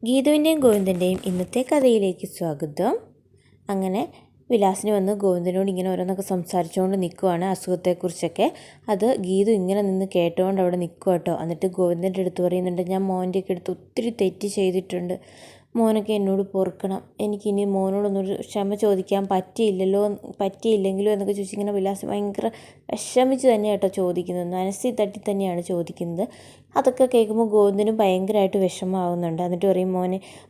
ഗീതുവിൻ്റെയും ഗോവിന്ദൻ്റെയും ഇന്നത്തെ കഥയിലേക്ക് സ്വാഗതം. അങ്ങനെ വിലാസിന് വന്ന് ഗോവിന്ദനോട് ഇങ്ങനെ ഓരോന്നൊക്കെ സംസാരിച്ചുകൊണ്ട് നിൽക്കുവാണ് അസുഖത്തെക്കുറിച്ചൊക്കെ. അത് ഗീതു ഇങ്ങനെ നിന്ന് കേട്ടുകൊണ്ട് അവിടെ നിൽക്കുക കേട്ടോ. എന്നിട്ട് ഗോവിന്ദൻ്റെ അടുത്ത് പറയുന്നുണ്ട്, ഞാൻ മോൻ്റെയൊക്കെ അടുത്ത് ഒത്തിരി തെറ്റ് ചെയ്തിട്ടുണ്ട്, മോനൊക്കെ എന്നോട് പൊറുക്കണം, എനിക്കിനി മോനോടൊന്നൊരു ക്ഷമ ചോദിക്കാൻ പറ്റിയില്ലെങ്കിലോ എന്നൊക്കെ ചോദിച്ചിങ്ങനെ വിലാസം ഭയങ്കര വിഷമിച്ച് തന്നെയാണ് കേട്ടോ ചോദിക്കുന്നത്, മനസ്സിൽ തട്ടി തന്നെയാണ് ചോദിക്കുന്നത്. അതൊക്കെ കേൾക്കുമ്പോൾ ഗോവിന്ദനും ഭയങ്കരമായിട്ട് വിഷമമാവുന്നുണ്ട്. എന്നിട്ട് പറയും,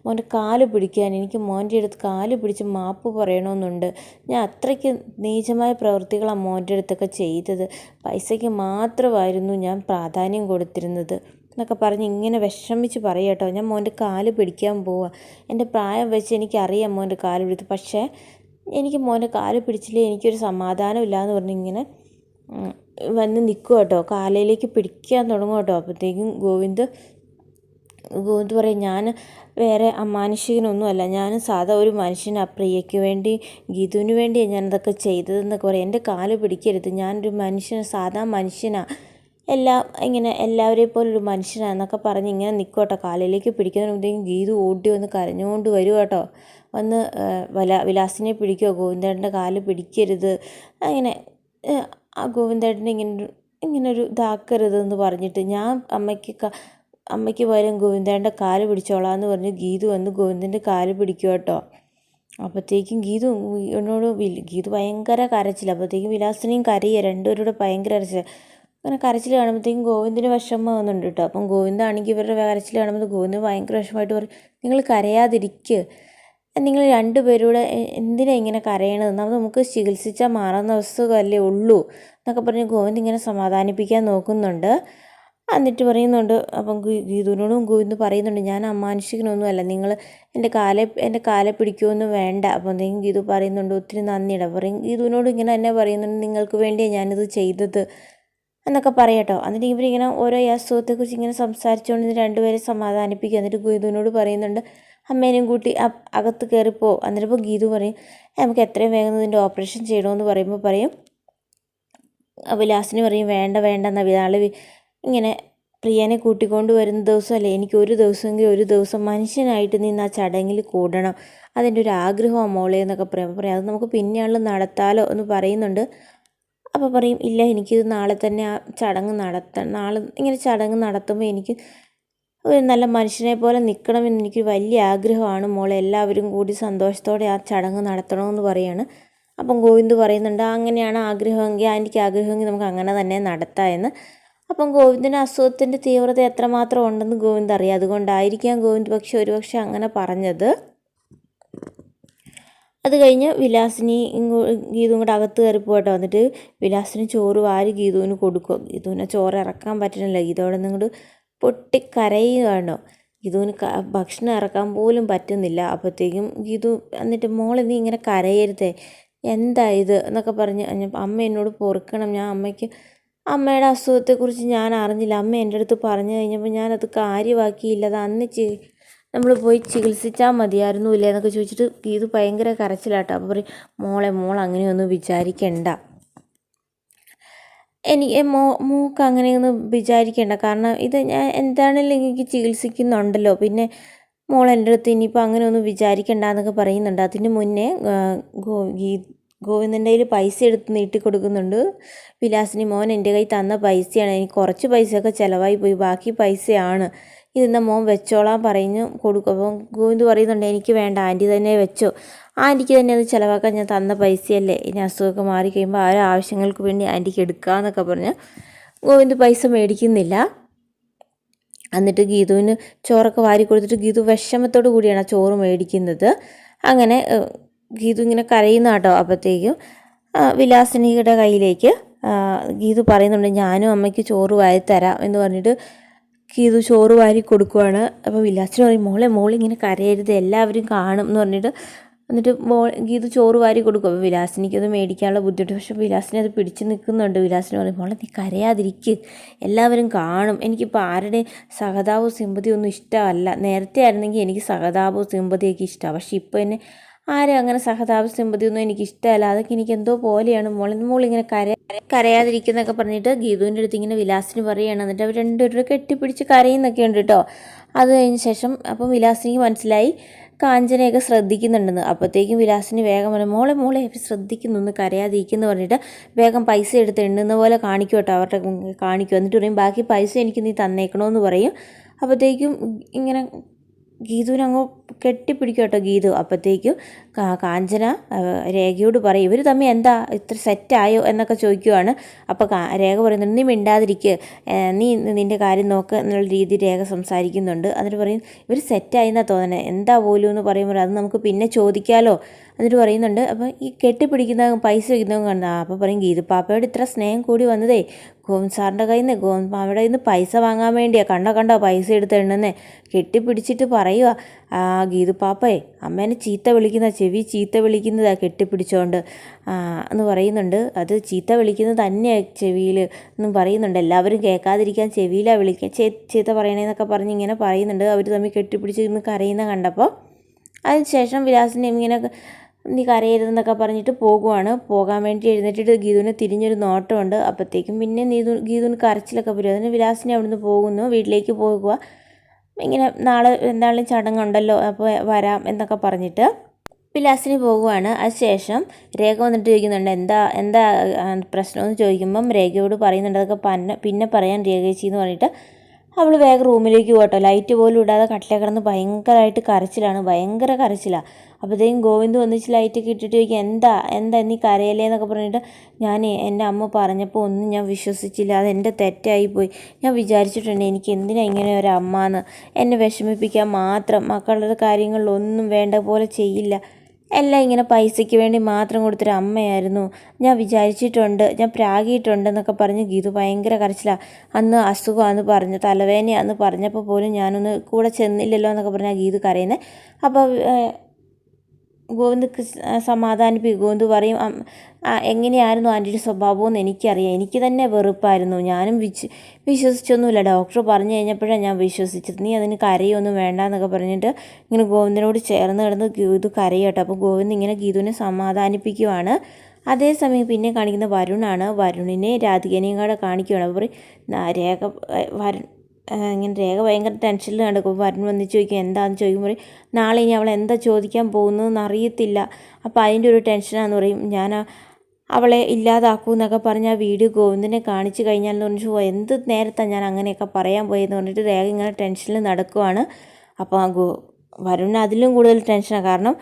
മോൻ്റെ കാല് പിടിക്കാൻ, എനിക്ക് മോൻ്റെ അടുത്ത് കാല് പിടിച്ച് മാപ്പ് പറയണമെന്നുണ്ട്. ഞാൻ അത്രയ്ക്ക് നീചമായ പ്രവൃത്തികളാണ് മോൻ്റെ അടുത്തൊക്കെ ചെയ്തത്, പൈസയ്ക്ക് മാത്രമായിരുന്നു ഞാൻ പ്രാധാന്യം കൊടുത്തിരുന്നത് എന്നൊക്കെ പറഞ്ഞ് ഇങ്ങനെ വിഷമിച്ച് പറയാം കേട്ടോ. ഞാൻ മോൻ്റെ കാല് പിടിക്കാൻ പോവാം, എൻ്റെ പ്രായം വെച്ച് എനിക്കറിയാം മോൻ്റെ കാല് പിടിച്ച്, പക്ഷേ എനിക്ക് മോൻ്റെ കാല് പിടിച്ചില്ലേ എനിക്കൊരു സമാധാനം ഇല്ലയെന്ന് പറഞ്ഞ് ഇങ്ങനെ വന്ന് നിൽക്കുക കേട്ടോ. കാലയിലേക്ക് പിടിക്കാൻ തുടങ്ങും കേട്ടോ. അപ്പോഴത്തേക്കും ഗോവിന്ദ് പറയും, ഞാൻ വേറെ അമാനുഷികനൊന്നുമല്ല, ഞാൻ സാധാ ഒരു മനുഷ്യനാണ്, പ്രിയയ്ക്ക് വേണ്ടി ഗീതുവിന് വേണ്ടിയാണ് ഞാനതൊക്കെ ചെയ്തതെന്നൊക്കെ പറയും. എൻ്റെ കാല് പിടിക്കരുത്, ഞാനൊരു സാധാ മനുഷ്യനാണ്, എല്ലാവരെയും പോലെ ഒരു മനുഷ്യനാണെന്നൊക്കെ പറഞ്ഞ് ഇങ്ങനെ നിൽക്കും കേട്ടോ. കാലിലേക്ക് പിടിക്കുന്നതിനുമ്പോഴത്തേക്കും ഗീതു ഓടി വന്ന് കരഞ്ഞുകൊണ്ട് വരും കേട്ടോ. വന്ന് വിലാസിനെ പിടിക്കുമോ, ഗോവിന്ദേട്ടൻ്റെ കാല് പിടിക്കരുത്, അങ്ങനെ ആ ഗോവിന്ദേട്ടനെ ഇങ്ങനൊരു ഇതാക്കരുതെന്ന് പറഞ്ഞിട്ട്, ഞാൻ അമ്മയ്ക്ക് പകരം ഗോവിന്ദേട്ടൻ്റെ കാല് പിടിച്ചോളാമെന്ന് പറഞ്ഞ് ഗീതു വന്ന് ഗോവിന്ദൻ്റെ കാല് പിടിക്കും കേട്ടോ. അപ്പോഴത്തേക്കും ഗീതു ഭയങ്കര കരച്ചില്ല. അപ്പോഴത്തേക്കും വിലാസിനെയും കരയുക, രണ്ടുപേരുടെ ഭയങ്കര കരച്ചില്ല. അങ്ങനെ കരച്ചിൽ കാണുമ്പോഴത്തേക്കും ഗോവിന്ദിന് വിഷമമാകുന്നുണ്ട് കേട്ടോ. അപ്പം ഗോവിന്ദാണെങ്കിൽ ഇവരുടെ കരച്ചിൽ കാണുമ്പോൾ ഗോവിന്ദന് ഭയങ്കര വിഷമമായിട്ട് പറയും, നിങ്ങൾ കരയാതിരിക്കുക, നിങ്ങൾ രണ്ടുപേരൂടെ എന്തിനാണ് ഇങ്ങനെ കരയണത്, നമുക്ക് ചികിത്സിച്ചാൽ മാറുന്ന അസുഖമല്ലേ ഉള്ളൂ എന്നൊക്കെ പറഞ്ഞ് ഗോവിന്ദ് ഇങ്ങനെ സമാധാനിപ്പിക്കാൻ നോക്കുന്നുണ്ട്. എന്നിട്ട് പറയുന്നുണ്ട്, അപ്പം ഗീതുവിനോടും ഗോവിന്ദ് പറയുന്നുണ്ട്, ഞാൻ അമാനുഷികനൊന്നുമല്ല, നിങ്ങൾ എൻ്റെ കാലെ പിടിക്കുമൊന്നും വേണ്ട. അപ്പോൾ എന്തെങ്കിലും ഗീതു പറയുന്നുണ്ട്, ഒത്തിരി നന്ദിയുടെ പറയും. ഗീതുവിനോട് ഇങ്ങനെ തന്നെ പറയുന്നുണ്ട്, നിങ്ങൾക്ക് വേണ്ടിയാണ് ഞാനിത് ചെയ്തത് എന്നൊക്കെ പറയാട്ടോ. എന്നിട്ട് ഇവരിങ്ങനെ ഓരോ അസുഖത്തെക്കുറിച്ച് ഇങ്ങനെ സംസാരിച്ചുകൊണ്ട് രണ്ടുപേരെ സമാധാനിപ്പിക്കുക. എന്നിട്ട് ഗീതുവിനോട് പറയുന്നുണ്ട്, അമ്മേനെയും കൂട്ടി അകത്ത് കയറിപ്പോ. എന്നിട്ടിപ്പോൾ ഗീതു പറയും, നമുക്ക് എത്രയും വേഗം ഇതിൻ്റെ ഓപ്പറേഷൻ ചെയ്യണമെന്ന് പറയുമ്പോൾ പറയും, വിലാസിന് പറയും, വേണ്ട എന്നാൾ ഇങ്ങനെ പ്രിയനെ കൂട്ടിക്കൊണ്ട് വരുന്ന ദിവസമല്ലേ, എനിക്ക് ഒരു ദിവസം മനുഷ്യനായിട്ട് നിന്ന് ആ ചടങ്ങിൽ കൂടണം, അതിൻ്റെ ഒരു ആഗ്രഹമാണ് മോളെ എന്നൊക്കെ പറയും. അത് നമുക്ക് പിന്നെയാൾ നടത്താലോ എന്ന് പറയുന്നുണ്ട്. അപ്പോൾ പറയും, ഇല്ല, എനിക്കിത് നാളെ തന്നെ ആ ചടങ്ങ് നാളെ ഇങ്ങനെ ചടങ്ങ് നടത്തുമ്പോൾ എനിക്ക് ഒരു നല്ല മനുഷ്യനെ പോലെ നിൽക്കണമെന്ന് എനിക്ക് വലിയ ആഗ്രഹമാണ് മോളെ, എല്ലാവരും കൂടി സന്തോഷത്തോടെ ആ ചടങ്ങ് നടത്തണമെന്ന് പറയാണ്. അപ്പം ഗോവിന്ദ് പറയുന്നുണ്ട്, അങ്ങനെയാണ് ആഗ്രഹമെങ്കിൽ, എനിക്ക് ആഗ്രഹമെങ്കിൽ നമുക്ക് അങ്ങനെ തന്നെ നടത്താമെന്ന്. അപ്പം ഗോവിന്ദിൻ്റെ അസുഖത്തിൻ്റെ തീവ്രത എത്രമാത്രം ഉണ്ടെന്ന് ഗോവിന്ദ് അറിയാം, അതുകൊണ്ടായിരിക്കാം ഗോവിന്ദ് ഒരുപക്ഷെ അങ്ങനെ പറഞ്ഞത്. അത് കഴിഞ്ഞ് വിലാസിനി ഗീതുവും കൂടെ അകത്ത് കയറി പോകട്ടോ. വന്നിട്ട് വിലാസിന് ചോറ് വാരി ഗീതുവിന് കൊടുക്കും. ഗീതുവിനെ ചോറ് ഇറക്കാൻ പറ്റണില്ല, ഗീതോടെ നിങ്ങോട്ട് പൊട്ടിക്കരയുകയാണോ. ഗീതുവിന് ഭക്ഷണം ഇറക്കാൻ പോലും പറ്റുന്നില്ല. അപ്പോഴത്തേക്കും ഗീതു എന്നിട്ട്, മോളെ നീ ഇങ്ങനെ കരയരുതേ, എന്താ ഇത് എന്നൊക്കെ പറഞ്ഞ്, അമ്മ എന്നോട് പൊറുക്കണം, ഞാൻ അമ്മയുടെ അസുഖത്തെക്കുറിച്ച് ഞാൻ അറിഞ്ഞില്ല, അമ്മ എൻ്റെ അടുത്ത് പറഞ്ഞു കഴിഞ്ഞപ്പോൾ ഞാനത് കാര്യമാക്കിയില്ല, അത് അന്ന് നമ്മൾ പോയി ചികിത്സിച്ചാൽ മതിയായിരുന്നു ഇല്ലേ എന്നൊക്കെ ചോദിച്ചിട്ട് ഗീതു ഭയങ്കര കരച്ചിലാട്ടോ. അപ്പോൾ പറയും, മോൾ അങ്ങനെയൊന്നും വിചാരിക്കണ്ട, മോൾക്ക് അങ്ങനെയൊന്നും വിചാരിക്കേണ്ട, കാരണം ഇത് ഞാൻ എന്താണെങ്കിലും എനിക്ക് ചികിത്സിക്കുന്നുണ്ടല്ലോ, പിന്നെ മോൾ എൻ്റെ അടുത്ത് ഇനിയിപ്പോൾ അങ്ങനെയൊന്നും വിചാരിക്കണ്ട എന്നൊക്കെ പറയുന്നുണ്ട്. അതിന് മുന്നേ ഗോവിന്ദൻ്റെ കയ്യിൽ പൈസ എടുത്ത് നീട്ടിക്കൊടുക്കുന്നുണ്ട് വിലാസിനി. മോൻ എൻ്റെ കയ്യിൽ തന്ന പൈസയാണ്, എനിക്ക് കുറച്ച് പൈസയൊക്കെ ചിലവായി പോയി, ബാക്കി പൈസയാണ്, ഇതെന്നാ മോൻ വെച്ചോളാൻ പറഞ്ഞു കൊടുക്കും. അപ്പം ഗോവിന്ദ് പറയുന്നുണ്ട്, എനിക്ക് വേണ്ട, ആൻറ്റി തന്നെ വെച്ചോ, ആൻറ്റിക്ക് തന്നെ അത് ചിലവാക്കാൻ ഞാൻ തന്ന പൈസയല്ലേ, ഇനി അസുഖമൊക്കെ മാറിക്കഴിയുമ്പോൾ ആ ആവശ്യങ്ങൾക്ക് വേണ്ടി ആൻറ്റിക്ക് എടുക്കാമെന്നൊക്കെ പറഞ്ഞ് ഗോവിന്ദ് പൈസ മേടിക്കുന്നില്ല. എന്നിട്ട് ഗീതുവിന് ചോറൊക്കെ വാരി കൊടുത്തിട്ട് ഗീതു വിഷമത്തോടു കൂടിയാണ് ചോറ് മേടിക്കുന്നത്. അങ്ങനെ ഗീതു ഇങ്ങനെ കരയുന്ന കേട്ടോ. അപ്പോഴത്തേക്കും വിലാസിനിയുടെ കയ്യിലേക്ക് ഗീതു പറയുന്നുണ്ട്, ഞാനും അമ്മയ്ക്ക് ചോറ് വാരി തരാം എന്ന് പറഞ്ഞിട്ട് ഗീതു ചോറ് വാരി കൊടുക്കുവാണ്. അപ്പോൾ വിലാസിന് പറയും, മോളിങ്ങനെ കരയരുത്, എല്ലാവരും കാണും എന്ന് പറഞ്ഞിട്ട്, എന്നിട്ട് ഗീതു ചോറ് വാരി കൊടുക്കും. അപ്പോൾ വിലാസിനിക്കത് മേടിക്കാനുള്ള ബുദ്ധിമുട്ട്, പക്ഷേ വിലാസിനെ അത് പിടിച്ച് നിൽക്കുന്നുണ്ട്. വിലാസിന് പറയും, മോളെ നീ കരയാതിരിക്കുക, എല്ലാവരും കാണും, എനിക്കിപ്പോൾ ആരുടെ സഹതാപവും സിമ്പതിയും ഒന്നും ഇഷ്ടമല്ല, നേരത്തെ ആയിരുന്നെങ്കിൽ എനിക്ക് സഹതാപവും സിമ്പതിയൊക്കെ ഇഷ്ടമാണ്, പക്ഷേ ഇപ്പോൾ എന്നെ ആരും അങ്ങനെ സഹതാപ സിമ്പതിയൊന്നും എനിക്കിഷ്ടമല്ല, അതൊക്കെ എനിക്ക് എന്തോ പോലെയാണ്, മോളിങ്ങനെ കരയാതിരിക്കുന്നൊക്കെ പറഞ്ഞിട്ട് ഗീതുവിൻ്റെ അടുത്ത് ഇങ്ങനെ വിലാസിന് പറയുകയാണ്. എന്നിട്ട് അവർ രണ്ടുപേരും കെട്ടിപ്പിടിച്ച് കരയുന്നൊക്കെ ഉണ്ട് കേട്ടോ. അത് കഴിഞ്ഞ ശേഷം അപ്പം വിലാസിനിക്ക് മനസ്സിലായി കാഞ്ചനയൊക്കെ ശ്രദ്ധിക്കുന്നുണ്ടെന്ന്. അപ്പോഴത്തേക്കും വിലാസിന് വേഗം പറഞ്ഞു, മോളെ ശ്രദ്ധിക്കുന്നു, കരയാതിരിക്കുന്നു പറഞ്ഞിട്ട് വേഗം പൈസ എടുത്ത് എണ്ണുന്ന പോലെ കാണിക്കും കേട്ടോ, അവരുടെ കാണിക്കും. എന്നിട്ട് പറയും ബാക്കി പൈസ എനിക്ക് നീ തന്നേക്കണമെന്ന് പറയും. അപ്പോഴത്തേക്കും ഇങ്ങനെ ഗീതുവിനങ്ങ് കെട്ടിപ്പിടിക്കും കേട്ടോ ഗീതു. അപ്പോഴത്തേക്കും കാഞ്ചന രേഖയോട് പറയും, ഇവർ തമ്മിൽ എന്താ ഇത്ര സെറ്റായോ എന്നൊക്കെ ചോദിക്കുവാണ്. അപ്പോൾ രേഖ പറയുന്നുണ്ട്, നീ മിണ്ടാതിരിക്കുക, നീ നിൻ്റെ കാര്യം നോക്കുക എന്നുള്ള രീതിയിൽ രേഖ സംസാരിക്കുന്നുണ്ട്. എന്നിട്ട് പറയും ഇവർ സെറ്റായിന്നാണ് തോന്നണേ, എന്താ പോലും എന്ന് പറയുമ്പോൾ അത് നമുക്ക് പിന്നെ ചോദിക്കാമല്ലോ എന്നിട്ട് പറയുന്നുണ്ട്. അപ്പോൾ ഈ കെട്ടിപ്പിടിക്കുന്ന പൈസ വയ്ക്കുന്നതും കണ്ടാ. അപ്പോൾ പറയും ഗീതു പാപ്പയോട് ഇത്ര സ്നേഹം കൂടി വന്നതേ ഗോവിന്ദ് സാറിൻ്റെ കയ്യിൽ നിന്ന്, ഗോവിന്ദ് പാപ്പയുടെ കയ്യിൽ നിന്ന് പൈസ വാങ്ങാൻ വേണ്ടിയാണ്, കണ്ടോ പൈസ എടുത്ത് എണ്ണുന്നേ. കെട്ടിപ്പിടിച്ചിട്ട് പറയുക ഗീതു പാപ്പയെ അമ്മേനെ ചെവി ചീത്ത വിളിക്കുന്നതാണ് കെട്ടിപ്പിടിച്ചോണ്ട് എന്ന് പറയുന്നുണ്ട്. അത് ചീത്ത വിളിക്കുന്നത് തന്നെയാണ് ചെവിയിൽ എന്നും പറയുന്നുണ്ട്. എല്ലാവരും കേൾക്കാതിരിക്കാൻ ചെവിയിലാണ് വിളിക്കുക, ചീത്ത പറയണേന്നൊക്കെ പറഞ്ഞ് ഇങ്ങനെ പറയുന്നുണ്ട്. അവർ തമ്മിൽ കെട്ടിപ്പിടിച്ച് ഇന്ന് കരയുന്ന കണ്ടപ്പോൾ അതിനുശേഷം വിലാസിനെ ഇങ്ങനെ നീ കരയരുതെന്നൊക്കെ പറഞ്ഞിട്ട് പോകാൻ വേണ്ടി എഴുന്നേറ്റിട്ട് ഗീതുവിനെ തിരിഞ്ഞൊരു നോട്ടമുണ്ട്. അപ്പോഴത്തേക്കും പിന്നെ ഗീതുവിന് കരച്ചിലൊക്കെ വരും. അതിന് വിലാസിനെ അവിടുന്ന് പോകുന്നു, വീട്ടിലേക്ക് പോകുക. ഇങ്ങനെ നാളെ എന്തായാലും ചടങ്ങുണ്ടല്ലോ അപ്പോൾ വരാം എന്നൊക്കെ പറഞ്ഞിട്ട് വിലാസിന് പോകുവാണ്. അതിനുശേഷം രേഖ വന്നിട്ട് ചോദിക്കുന്നുണ്ട് എന്താ പ്രശ്നമെന്ന് ചോദിക്കുമ്പം രേഖയോട് പറയുന്നുണ്ട് അതൊക്കെ പിന്നെ പറയാൻ രേഖേച്ചി എന്ന് പറഞ്ഞിട്ട് അവൾ വേഗം റൂമിലേക്ക് പോകട്ടോ. ലൈറ്റ് പോലും ഇടാതെ കട്ടിലേ കിടന്ന് ഭയങ്കരമായിട്ട് ഭയങ്കര കരച്ചിലാണ്. അപ്പോഴത്തേക്കും ഗോവിന്ദ് ഒന്നിച്ച് ലൈറ്റൊക്കെ ഇട്ടിട്ട് ചോദിക്കും എന്താ നീ കരയല്ലേ എന്നൊക്കെ പറഞ്ഞിട്ട് ഞാൻ എൻ്റെ അമ്മ പറഞ്ഞപ്പോൾ ഒന്നും ഞാൻ വിശ്വസിച്ചില്ല, അതെൻ്റെ തെറ്റായിപ്പോയി. ഞാൻ വിചാരിച്ചിട്ടുണ്ട് എനിക്ക് എന്തിനാ ഇങ്ങനെ ഒരു അമ്മ എന്ന്, എന്നെ വിഷമിപ്പിക്കാൻ മാത്രം, മക്കളുടെ കാര്യങ്ങളിലൊന്നും വേണ്ട പോലെ ചെയ്യില്ല, എല്ലാം ഇങ്ങനെ പൈസയ്ക്ക് വേണ്ടി മാത്രം കൊടുത്തൊരു അമ്മയായിരുന്നു, ഞാൻ വിചാരിച്ചിട്ടുണ്ട്, ഞാൻ പ്രാഗിയിട്ടുണ്ടെന്നൊക്കെ പറഞ്ഞ് ഗീതു ഭയങ്കര കരച്ചിലാണ്. അന്ന് അസുഖമാണെന്ന് പറഞ്ഞു, തലവേദനയാണെന്ന് പറഞ്ഞപ്പോൾ പോലും ഞാനൊന്ന് കൂടെ ചെന്നില്ലല്ലോ എന്നൊക്കെ പറഞ്ഞാൽ ഗീതു കരയുന്നത്. അപ്പോൾ ഗോവിന്ദ് സമാധാനിപ്പിക്കും. ഗോവിന്ദ് പറയും എങ്ങനെയായിരുന്നു ആൻറ്റിയുടെ സ്വഭാവമെന്ന് എനിക്കറിയാം, എനിക്ക് തന്നെ വെറുപ്പായിരുന്നു, ഞാനും വിശ്വസിച്ചൊന്നുമില്ല, ഡോക്ടർ പറഞ്ഞു കഴിഞ്ഞപ്പോഴാണ് ഞാൻ വിശ്വസിച്ചത്, നീ അതിന് കരയൊന്നും വേണ്ട എന്നൊക്കെ പറഞ്ഞിട്ട് ഇങ്ങനെ ഗോവിന്ദിനോട് ചേർന്ന് കിടന്ന് ഗീതു കരയട്ടോ. അപ്പോൾ ഗോവിന്ദ് ഇങ്ങനെ ഗീതുവിനെ സമാധാനിപ്പിക്കുവാണ്. അതേസമയം പിന്നെ കാണിക്കുന്ന വരുണാണ്. വരുണിനെ രാധികനെയും കൂടെ കാണിക്കുകയാണ്. അപ്പോൾ ഇങ്ങനെ രേഖ ഭയങ്കര ടെൻഷനിൽ നടക്കും. വരുൺ വന്നിട്ട് ചോദിക്കും എന്താണെന്ന് ചോദിക്കുമ്പോൾ നാളെ ഇനി അവൾ എന്താ ചോദിക്കാൻ പോകുന്നതെന്ന് അറിയത്തില്ല, അപ്പോൾ അതിൻ്റെ ഒരു ടെൻഷനാണെന്ന് പറയും. ഞാൻ അവളെ ഇല്ലാതാക്കൂ എന്നൊക്കെ പറഞ്ഞ് ആ വീഡിയോ ഗോവിന്ദിനെ കാണിച്ചു കഴിഞ്ഞാൽ എന്ന് പറഞ്ഞിട്ട് എന്ത് നേരത്താണ് ഞാൻ അങ്ങനെയൊക്കെ പറയാൻ പോയെന്ന് പറഞ്ഞിട്ട് രേഖ ഇങ്ങനെ ടെൻഷനിൽ നടക്കുവാണ്. അപ്പോൾ വരുണിന് അതിലും കൂടുതൽ ടെൻഷനാണ്. കാരണം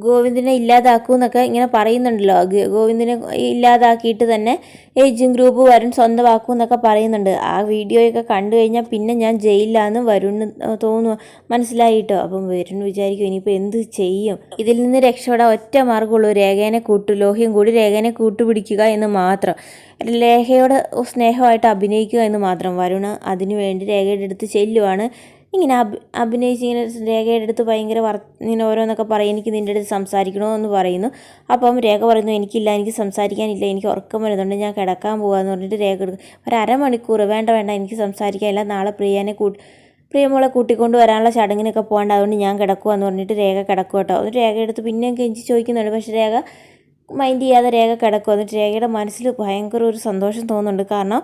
ഗോവിന്ദിനെ ഇല്ലാതാക്കൂ എന്നൊക്കെ ഇങ്ങനെ പറയുന്നുണ്ടല്ലോ, ഗോവിന്ദിനെ ഇല്ലാതാക്കിയിട്ട് തന്നെ ഏജിങ് ഗ്രൂപ്പ് വരുൺ സ്വന്തമാക്കൂ എന്നൊക്കെ പറയുന്നുണ്ട്. ആ വീഡിയോയൊക്കെ കണ്ടു കഴിഞ്ഞാൽ പിന്നെ ഞാൻ ജയിലിലാന്ന് വരുണിന് തോന്നുന്നു, മനസ്സിലായിട്ടോ. അപ്പം വരുൺ വിചാരിക്കും ഇനിയിപ്പോൾ എന്ത് ചെയ്യും, ഇതിൽ നിന്ന് രക്ഷപ്പെടാൻ ഒറ്റ മാർഗ്ഗമുള്ളൂ, ലോഹ്യം കൂടി രേഖേനെ കൂട്ടുപിടിക്കുക എന്ന് മാത്രം, രേഖയോട് സ്നേഹമായിട്ട് അഭിനയിക്കുക എന്ന് മാത്രം. വരുണ് അതിനു വേണ്ടി രേഖയുടെ അടുത്ത് ചെല്ലുവാണ്. ഇങ്ങനെ അഭിനയിച്ച് ഇങ്ങനെ രേഖയുടെ അടുത്ത് ഭയങ്കര ഇങ്ങനെ ഓരോന്നൊക്കെ പറയും, എനിക്ക് നിൻ്റെ അടുത്ത് സംസാരിക്കണോ എന്ന് പറയുന്നു. അപ്പം രേഖ പറയുന്നു എനിക്ക് സംസാരിക്കാനില്ല, എനിക്ക് ഉറക്കം വരുന്നുണ്ട്, ഞാൻ കിടക്കാൻ പോകാമെന്ന് പറഞ്ഞിട്ട് രേഖ എടുക്കും. ഒരു അരമണിക്കൂർ വേണ്ട എനിക്ക് സംസാരിക്കാനില്ല, നാളെ പ്രിയമോളെ കൂട്ടിക്കൊണ്ട് വരാനുള്ള ചടങ്ങിനൊക്കെ പോകണ്ട, അതുകൊണ്ട് ഞാൻ കിടക്കുവാന്ന് പറഞ്ഞിട്ട് രേഖ കിടക്കും കേട്ടോ. എന്നിട്ട് രേഖ എടുത്ത് പിന്നെയും കെഞ്ചി ചോദിക്കുന്നുണ്ട്, പക്ഷേ രേഖ മൈൻഡ് ചെയ്യാതെ രേഖ കിടക്കും. എന്നിട്ട് രേഖയുടെ മനസ്സിൽ ഭയങ്കര ഒരു സന്തോഷം തോന്നുന്നുണ്ട്. കാരണം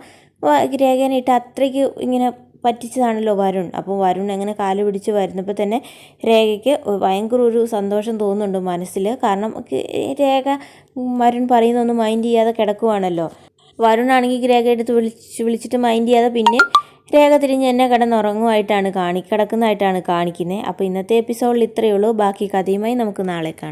രേഖേനെ ഇട്ട് അത്രയ്ക്ക് ഇങ്ങനെ പറ്റിച്ചതാണല്ലോ വരുൺ. അപ്പോൾ വരുൺ അങ്ങനെ കാല് പിടിച്ച് വരുന്നപ്പോൾ തന്നെ രേഖയ്ക്ക് ഭയങ്കര ഒരു സന്തോഷം തോന്നുന്നുണ്ട് മനസ്സിൽ. കാരണം രേഖ വരുൺ പറയുന്നൊന്നും മൈൻഡ് ചെയ്യാതെ കിടക്കുവാണല്ലോ. വരുണാണെങ്കിൽ രേഖ എടുത്ത് വിളിച്ചിട്ട് മൈൻഡ് ചെയ്യാതെ പിന്നെ രേഖ തിരിഞ്ഞ് എന്നെ കിടന്നുറങ്ങുമായിട്ടാണ് കിടക്കുന്നതായിട്ടാണ് കാണിക്കുന്നത്. അപ്പോൾ ഇന്നത്തെ എപ്പിസോഡിൽ ഇത്രയേ ഉള്ളൂ. ബാക്കി കഥയുമായി നമുക്ക് നാളെ കാണാം.